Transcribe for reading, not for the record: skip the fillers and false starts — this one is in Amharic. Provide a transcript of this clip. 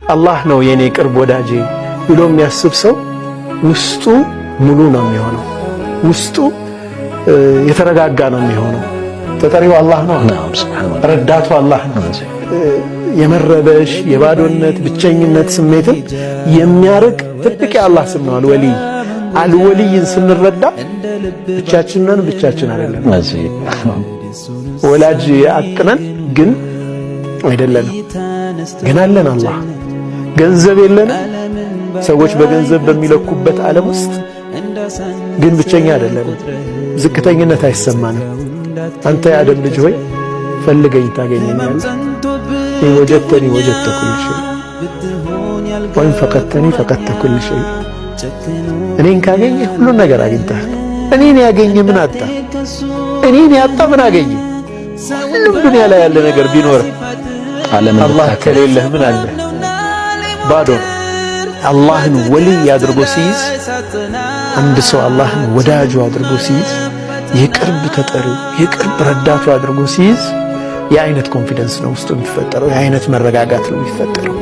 አላህ ነው የኔ ቅርብ ወዳጄ ብሎ የሚያስብ ሰው ውስጡ ሙሉ ነው የሚሆነው። ውስጡ የተረጋጋ ነው የሚሆነው። ተጠሪው አላህ ነው፣ ረዳቱ አላህ ነው። የመረበሽ የባዶነት ብቸኝነት ስሜትን የሚያርቅ ትልቅ የአላህ ስም ነው አልወሊይ። አልወሊይን ስንረዳ ብቻችንን ብቻችን አይደለም። ወላጅ አጥነን ግን አይደለንም፣ ግን አለን አላህ። ገንዘብ የለንም፣ ሰዎች በገንዘብ በሚለኩበት ዓለም ውስጥ ግን ብቸኛ አይደለንም። ዝቅተኝነት አይሰማንም። አንተ የአደም ልጅ ሆይ ፈልገኝ ታገኘኛለህ። ወጀተኒ ወጀተ ኩል ሸይ ወይም ፈቀድተኒ ፈቀድተ ኩል ሸይ። እኔን ካገኘ ሁሉን ነገር አግኝተሃል። እኔን ያገኘ ምን አጣ? እኔን ያጣ ምን አገኘ? ሁሉም ዱንያ ላይ ያለ ነገር ቢኖር አላህ ከሌለህ ምን አለ? ባዶ ነው። አላህን ወልይ አድርጎ ሲይዝ አንድ ሰው አላህን ወዳጁ አድርጎ ሲይዝ የቅርብ ተጠሪው የቅርብ ረዳቱ አድርጎ ሲይዝ የአይነት ኮንፊደንስ ነው ውስጡ የሚፈጠረው፣ የአይነት መረጋጋት ነው የሚፈጠረው።